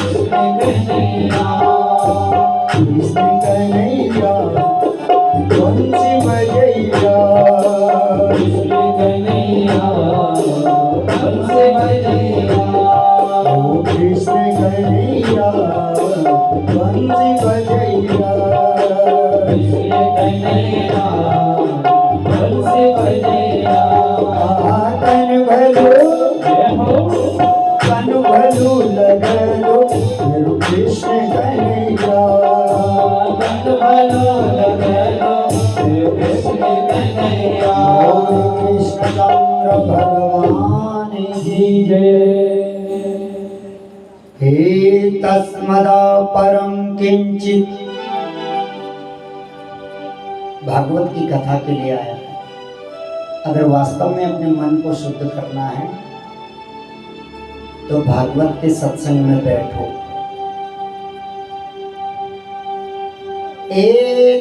कृष्ण कन्हैया बंसी बजैया, कृष्ण कन्हैया बंसी बजैया, ओ कृष्ण कन्हैया बंसी बजैया, कृष्ण कन्हैया बंसी बजैया। तन भलो तन भलो लगलो मेरू कृष्ण कन्हैया, तन भलो लगलो मेरू कृष्ण कन्हैया। कृष्ण चंद्र भगवान की जय। हे तस्मदा परम किंचित, भागवत की कथा के लिए आया। अगर वास्तव में अपने मन को शुद्ध करना है तो भागवत के सत्संग में बैठो।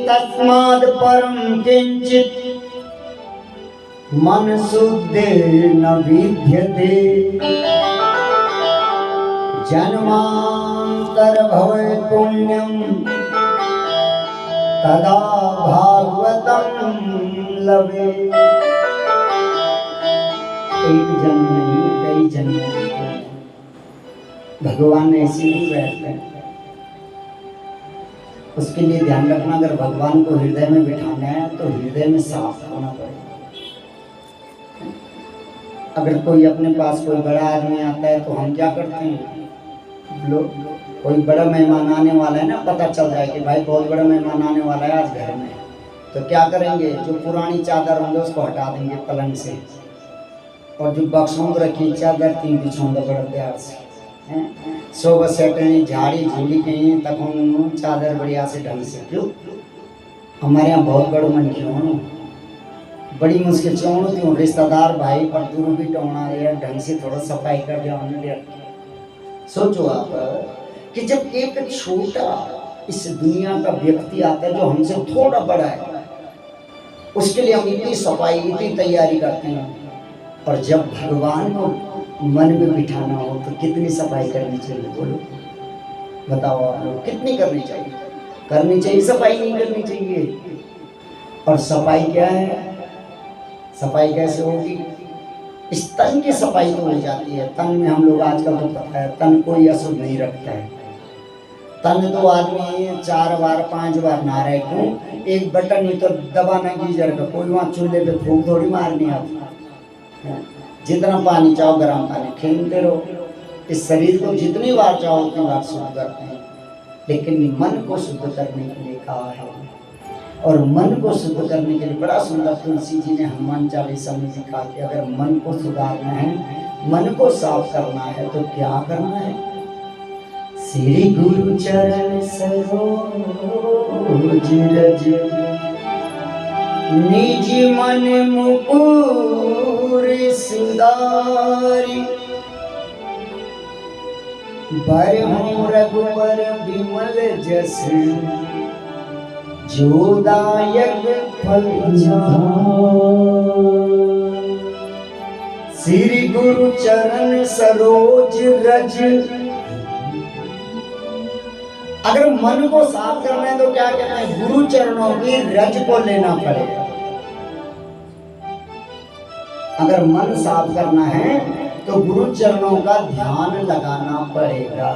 तस्माद् परम किंचित मन शुद्धे न विद्यते, जन्मांतर भवे पुण्यम तदा भागवतम लवे। एक जन्म नहीं कई जन्म भगवान ऐसे ही बैठते हैं। उसके लिए ध्यान रखना, अगर भगवान को हृदय में बिठाना है तो हृदय में साफ होना पड़ेगा। अगर कोई अपने पास कोई बड़ा आदमी आता है तो हम क्या करते हैं, लोग कोई बड़ा मेहमान आने वाला है ना, पता चल जाए कि भाई बहुत बड़ा मेहमान आने वाला है आज घर में, तो क्या करेंगे, जो पुरानी चादर होंगे उसको हटा देंगे पलंग से, और जो बक्सों में रखी चादर तीन बिछोंगे बड़ा प्यार से, सोबत सेटनी झाड़ी झूली कहीं तक हम चादर बढ़िया से ढंग से। क्यों हमारे यहाँ बहुत बड़ो मन क्यों बड़ी मुश्किल से क्यों रिश्तेदार भाई पर दूर भी टोना रहे ढंग से थोड़ा सफाई कर दिया उन्होंने। सोचो आप कि जब एक छोटा इस दुनिया का व्यक्ति आता है जो हमसे थोड़ा बड़ा है, उसके लिए हम इतनी सफाई इतनी तैयारी करते हैं, और जब भगवान को मन में बिठाना हो तो कितनी सफाई करनी चाहिए, बोलो बताओ आप लोग, कितनी करनी चाहिए? करनी चाहिए, सफाई नहीं करनी चाहिए। और सफाई क्या है, सफाई कैसे होगी? इस तन की सफाई तो हो जाती है। तन में हम लोग आजकल तो पता है तन कोई अशुद्ध नहीं रखता है। तन तो आदमी 4 बार 5 बार नहा रहे, क्यों? एक बटन ही तो दबाना गीजर का, कोई वहाँ चूल्हे पे फूंक थोड़ी मारनी आती। जितना पानी चाहो गर्म पानी खेलते रहो, इस शरीर को जितनी बार चाहो उतनी बार शुद्ध करते हैं, लेकिन मन को शुद्ध करने के लिए कहा है। और मन को शुद्ध करने के लिए बड़ा सुंदर तुलसी जी ने हनुमान चालीसा में लिखा कि अगर मन को सुधारना है, मन को साफ करना है तो क्या करना है? श्री गुरु चरण सरोज रज निज मन मुकुर सुधारी, बरहु रघुबर विमल जस जोदायक फल श्री गुरु चरण सरोज रज। अगर मन को साफ करना है तो क्या कहना है? गुरु चरणों की रज को लेना पड़ेगा। अगर मन साफ करना है तो गुरु चरणों का ध्यान लगाना पड़ेगा।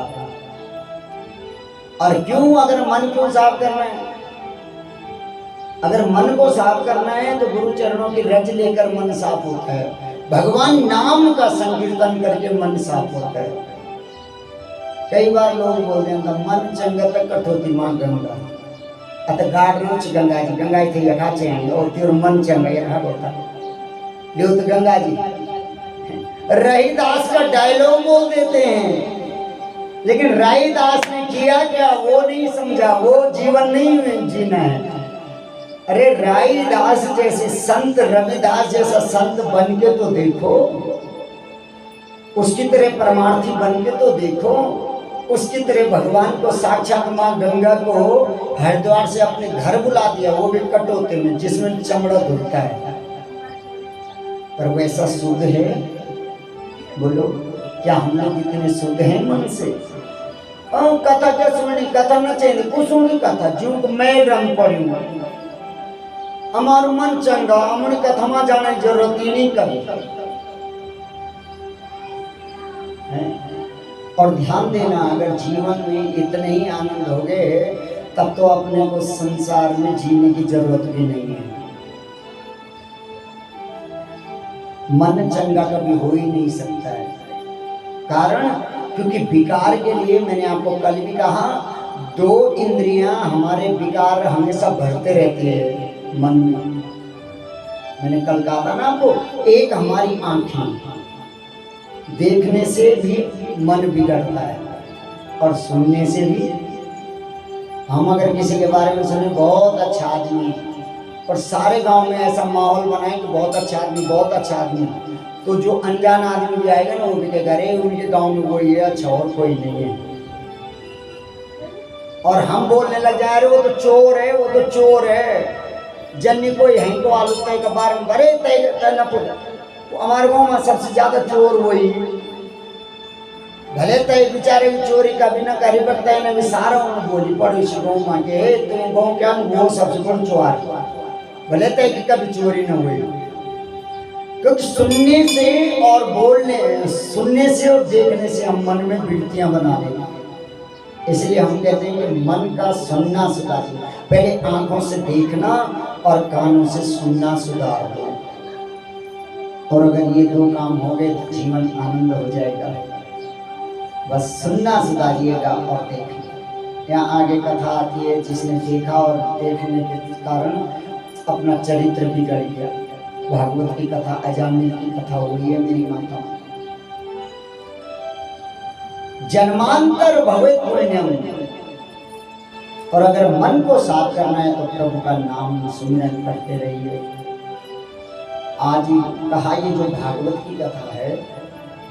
और क्यों? अगर मन को साफ करना है, अगर मन को साफ करना है तो गुरु चरणों की रज लेकर मन साफ होता है। भगवान नाम का संकीर्तन करके मन साफ होता है। कई बार लोग बोलते हैं मन चंगा तक कठोती मां गंगा अत गाड़ना गंगा जी, गंगा जी यखा चाहिए और तेरे मन चंगा यखा होता लियो तो गंगा जी। रहीदास का डायलॉग बोल देते हैं, लेकिन रहीदास ने किया क्या वो नहीं समझा, वो जीवन नहीं जीना है। अरे रहीदास जैसे संत, रविदास जैसा संत बन के तो देखो, उसकी तरह परमार्थी बन के तो देखो, उसकी तरह भगवान को साक्षात मां गंगा को हरिद्वार से अपने घर बुला दिया, वो भी कटोते में जिसमें चमड़ा धुलता है। पर वैसा शुद्ध है? बोलो क्या हम लोग इतने शुद्ध हैं मन से? कथा क्या सुननी, कथा न चाहिए कुछ सुनी कथा जो मैं रंग पड़ी हमारू मन चंगा हमने कथा में जाने की जरूरत ही नहीं कभी। और ध्यान देना, अगर जीवन में इतने ही आनंद हो गए तब तो अपने को संसार में जीने की जरूरत भी नहीं है। मन चंगा कभी हो ही नहीं सकता है, कारण क्योंकि विकार के लिए मैंने आपको कल भी कहा, दो इंद्रियां हमारे विकार हमेशा भरते रहती है मन में। मैंने कल कहा था ना आपको, एक हमारी आंखें, देखने से भी मन बिगड़ता है और सुनने से भी। हम अगर किसी के बारे में सुने बहुत अच्छा आदमी, और सारे गांव में ऐसा माहौल बनाए कि बहुत अच्छा आदमी बहुत अच्छा आदमी, तो जो अनजान आदमी भी आएगा ना वो भी कहेगा अरे उनके गांव में कोई है अच्छा और कोई नहीं है। और हम बोलने लग जाए अरे वो तो चोर है वो तो चोर है, जन्नी कोई है को आलू तय का बार में बड़े तय न पुट, हमारे गांव में सबसे ज्यादा चोर वही, भले तय बेचारे चोरी का भी न करी पर तय ने भी सारा उन्हें बोली पड़ोसी गाँव में के तुम गाँव क्या वो सबसे बड़ा चोर, भले तय की कभी चोरी न हुई। क्योंकि सुनने से और बोलने, सुनने से और देखने से हम मन में वृत्तियां बना लेंगे। इसलिए हम कहते हैं कि मन का सुनना सुधार, पहले आंखों से देखना और कानों से सुनना सुधार दो। और अगर ये दो काम हो गए तो जीवन आनंद हो जाएगा। बस सुनना सुधारिएगा और देखिए। यहाँ आगे कथा आती है, जिसने देखा और देखने के कारण अपना चरित्र बिगड़ गया। भागवत की कथा, अजामिल की कथा हुई है मेरी माता। जन्मांतर भवेत् पुण्यम, और अगर मन को साफ करना है तो प्रभु का नाम सुमिरन करते रहिए। आज कहा ये जो भागवत की कथा है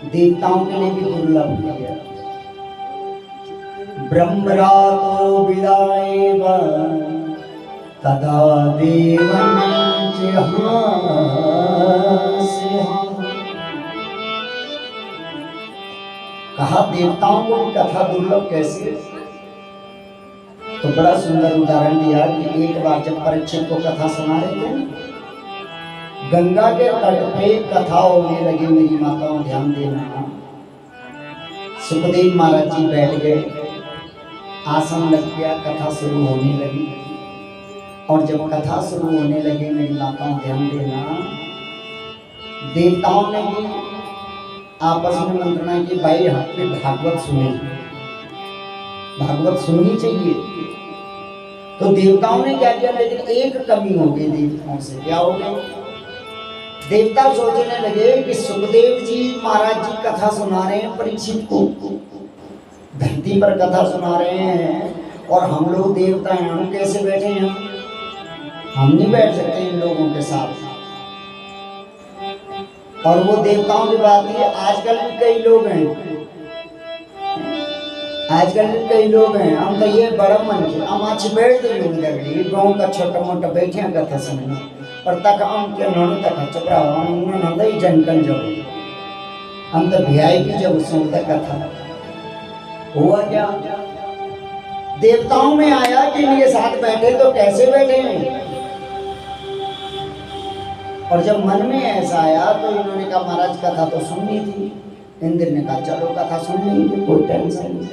देवताओं के लिए भी दुर्लभ है। ब्रह्मरातो विदाएव तदा देवन कहा देवताओं को भी कथा दुर्लभ कैसे? तो बड़ा सुंदर उदाहरण दिया कि एक बार जब परीक्षित को कथा सुना रहे थे, गंगा के तट पे कथा होने लगी। मेरी माताओं ध्यान देना, सुखदेव महाराज जी बैठ गए, आसन लग गया, कथा शुरू होने लगी। और जब कथा शुरू होने लगी मेरी माताओं ध्यान देना, देवताओं ने भी आपस में मंत्रणा की भाई हम पे भागवत सुने, भागवत सुननी चाहिए। तो देवताओं ने क्या किया, लेकिन एक कमी हो गई देवताओं से। क्या हो गई? देवता सोचने लगे कि सुखदेव जी महाराज जी कथा सुना रहे हैं परीक्षित को, धरती पर कथा सुना रहे हैं और हम लोग देवता हैं, हम कैसे बैठे हैं? हम नहीं बैठ सकते इन लोगों के साथ। और वो देवताओं की बात है, आजकल भी कई लोग हैं, आजकल भी कई लोग हैं, हम तो ये बड़ा मन के हम आज बैठ गए लोग लगड़ी गाँव का छोटा मोटा बैठे कथा सुनना, और तक हम के नोन तक चपरा हम नंदई जनकन जब हम तो वीआईपी जब सुनते कथा। हुआ क्या? देवताओं में आया कि इनके साथ बैठे तो कैसे बैठे हैं? और जब मन में ऐसा आया तो इन्होंने कहा महाराज कथा तो सुननी थी। इंद्र ने कहा चलो कथा सुन लेंगे, कोई टेंशन नहीं।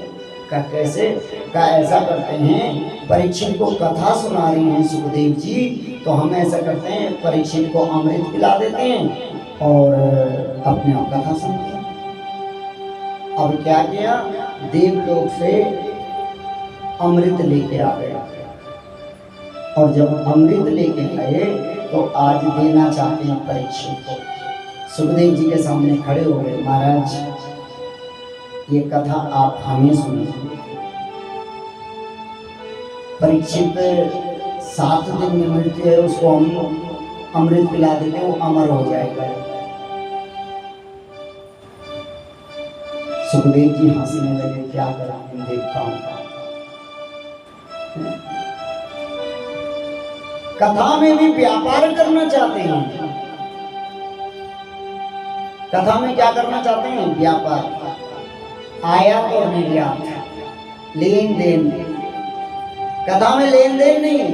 कहा कैसे? कहा ऐसा करते हैं, परीक्षित को कथा सुना रही हैं सुखदेव जी, तो हम ऐसा करते हैं परीक्षित को अमृत पिला देते हैं और अपने आप कथा सुनते हैं। अब क्या किया, देवलोक से अमृत लेके आ गए, और जब अमृत लेके आए तो आज देना चाहते हैं परीक्षित को। सुखदेव जी के सामने खड़े हो गए, महाराज ये कथा आप हमें सुनिए। परीक्षित 7 दिन में मृत्यु है, उसको हम अमृत पिला देते, वो अमर हो जाएगा। सुखदेव जी हंसने लगे, क्या करा इन देवताओं का। कथा में भी व्यापार करना चाहते हैं। कथा में क्या करना चाहते हैं? व्यापार, आयात और निर्यात। लेन देन, कथा में लेन देन नहीं है,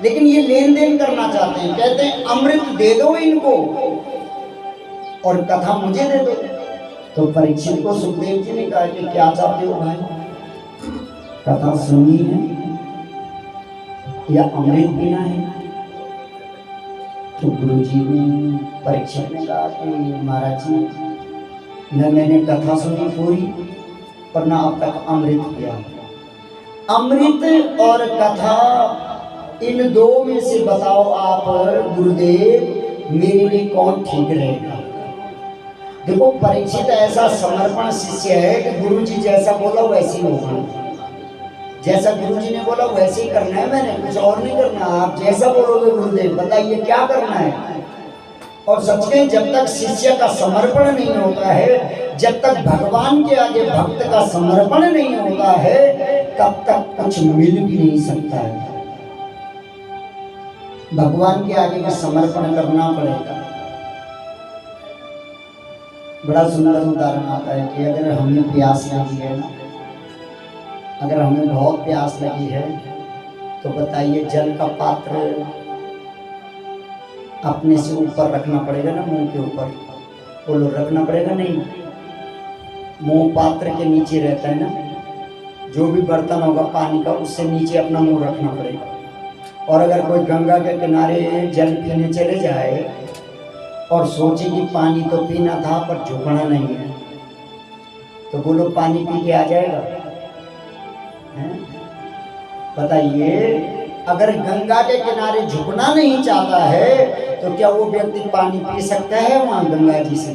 लेकिन ये लेन देन करना चाहते हैं। कहते हैं अमृत दे दो इनको और कथा मुझे दे दो। तो परीक्षित को सुखदेव जी ने कहा कि क्या चाहते हो भाई, कथा सुननी है या अमृत पीना है? तो गुरु जी ने, परीक्षित ने कहा कि महाराज जी, न मैंने कथा सुनी पूरी पर ना अब तक अमृत पिया। अमृत और कथा, इन दो में से बताओ आप गुरुदेव, मेरे लिए कौन ठीक रहेगा? देखो परीक्षित ऐसा समर्पण शिष्य है कि गुरु जी जैसा बोला वैसे ही होगा, जैसा गुरु जी ने बोला वैसे ही करना है, मैंने कुछ और नहीं करना। आप जैसा बोलोगे गुरुदेव, बताइए क्या करना है। और सच में जब तक शिष्य का समर्पण नहीं होता है, जब तक भगवान के आगे भक्त का समर्पण नहीं होता है, तब तक कुछ मिल भी नहीं सकता है। भगवान के आगे का समर्पण करना पड़ेगा। बड़ा सुंदर उदाहरण आता है कि अगर हमें प्यास लगी है ना, अगर हमें बहुत प्यास लगी है, तो बताइए जल का पात्र अपने से ऊपर रखना पड़ेगा ना, मुंह के ऊपर? बोलो, रखना पड़ेगा? नहीं, मुंह पात्र के नीचे रहता है ना। जो भी बर्तन होगा पानी का, उससे नीचे अपना मुंह रखना पड़ेगा। और अगर कोई गंगा के किनारे जल पीने चले जाए और सोचे कि पानी तो पीना था पर झुकना नहीं है, तो बोलो पानी पी के आ जाएगा? बताइए, अगर गंगा के किनारे झुकना नहीं चाहता है तो क्या वो व्यक्ति पानी पी सकता है वहां गंगा जी से?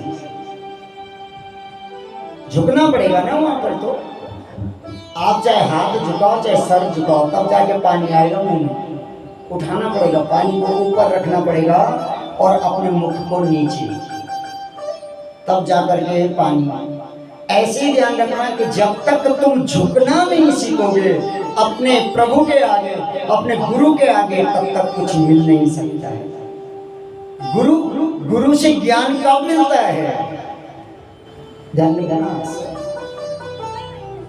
झुकना पड़ेगा ना वहां पर। तो आप चाहे हाथ झुकाओ चाहे सर झुकाओ, तब जाके पानी आएगा मुंह में। उठाना पड़ेगा, पानी को ऊपर रखना पड़ेगा और अपने मुख को नीचे, तब जाकर के पानी। ऐसे ही ध्यान रखना कि जब तक तुम झुकना नहीं सीखोगे अपने प्रभु के आगे, अपने गुरु के आगे, तब तक कुछ मिल नहीं सकता है। गुरु से ज्ञान कब मिलता है? ध्यान रखना,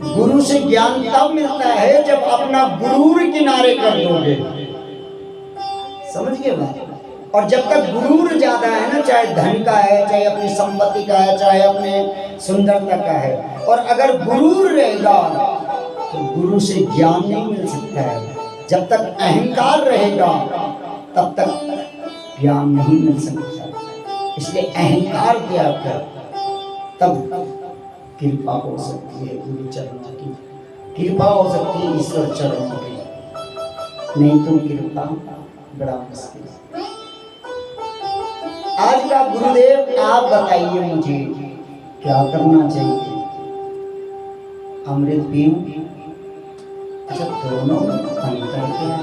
गुरु से ज्ञान तब मिलता है जब अपना गुरूर किनारे कर दोगे। समझ गए बात? और जब तक गुरूर ज्यादा है ना, चाहे धन का है, चाहे अपनी संपत्ति का है, चाहे अपने सुंदरता का है, और अगर गुरूर रहेगा तो गुरु से ज्ञान नहीं मिल सकता है। जब तक अहंकार रहेगा तब तक ज्ञान नहीं मिल सकता। इसलिए अहंकार त्याग कर, तब कृपा हो सकती है गुरु चरणों की, कृपा हो सकती है ईश्वर चरणों की, नहीं तो कृपा बड़ा मुश्किल। आज का गुरुदेव आप बताइए मुझे क्या करना चाहिए? अमृत पीऊं? अच्छा, दोनों में अंतर क्या है?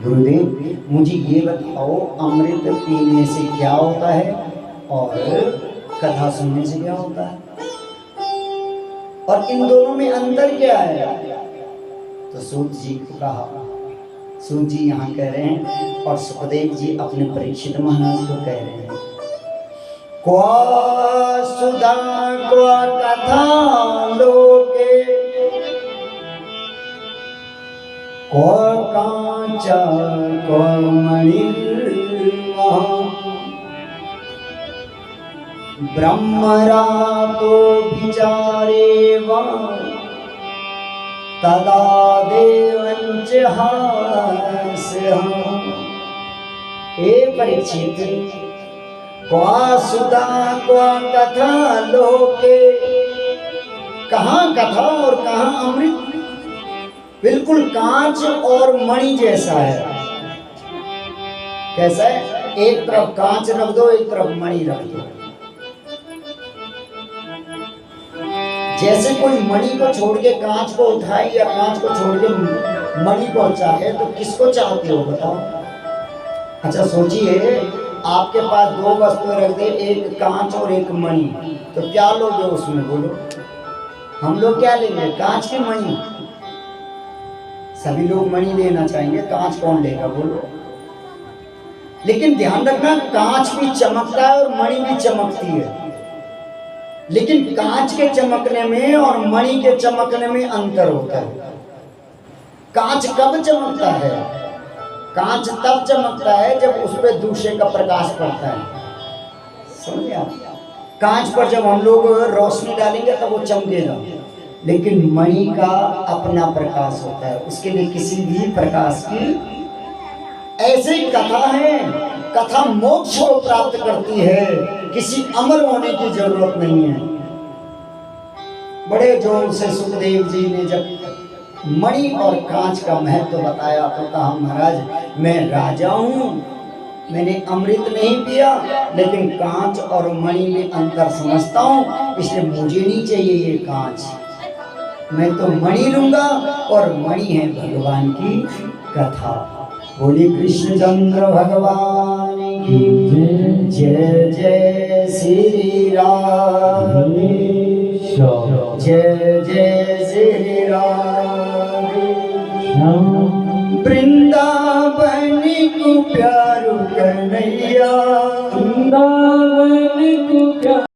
गुरुदेव मुझे ये बताओ, अमृत पीने से क्या होता है और कथा सुनने से क्या होता है, और इन दोनों में अंतर क्या है? तो सूत जी को कहा, सूत जी यहाँ कह रहे हैं और सुखदेव जी अपने परीक्षित महाराज को कह रहे हैं, क्वा सुधा क्वा कथा लोके, क्वा कांचा क्वा मणिर्महा, ब्रह्मरातो विचारे वा तदा देवंच हास्यः। हे परीक्षित, क्वा सुधा क्वा कथा लोके, कहाँ कथा और कहाँ अमृत? बिल्कुल कांच और मणि जैसा है। कैसा है? एक तरफ कांच रख दो, एक तरफ मणि रख दो। जैसे कोई मणि को छोड़ के कांच को उठाए या कांच को छोड़ के मणि को चाहे, तो किसको चाहते हो बताओ? अच्छा सोचिए, आपके पास दो वस्तुएं रख दे, एक कांच और एक मणि, तो क्या लोगे उसमें? बोलो, हम लोग क्या लेंगे? कांच की मणि। सभी लोग मणि लेना चाहेंगे, कांच कौन लेगा? बोलो। लेकिन ध्यान रखना, कांच भी चमकता है और मणि भी चमकती है। लेकिन कांच के चमकने में और मणि के चमकने में अंतर होता है। कांच कब चमकता है? कांच तब चमकता है जब उस पर दूसरे का प्रकाश पड़ता है। समझे आप? कांच पर जब हम लोग रोशनी डालेंगे तब वो चमकेगा, लेकिन मणि का अपना प्रकाश होता है, उसके लिए किसी भी प्रकाश की। ऐसी कथा है, कथा मोक्ष को प्राप्त करती है, किसी अमर होने की जरूरत नहीं है। बड़े जोर से सुखदेव जी ने जब मणि और कांच का महत्व बताया तो कहा, महाराज मैं राजा हूं, मैंने अमृत नहीं पिया, लेकिन कांच और मणि में अंतर समझता हूं, इसलिए मुझे नहीं चाहिए ये कांच, मैं तो मणि लूंगा, और मणि है भगवान की कथा। बोली कृष्णचंद्र भगवान की जय। जय श्री राम, जय जय श्री राम। वृंदावन को प्यारो कन्हैया,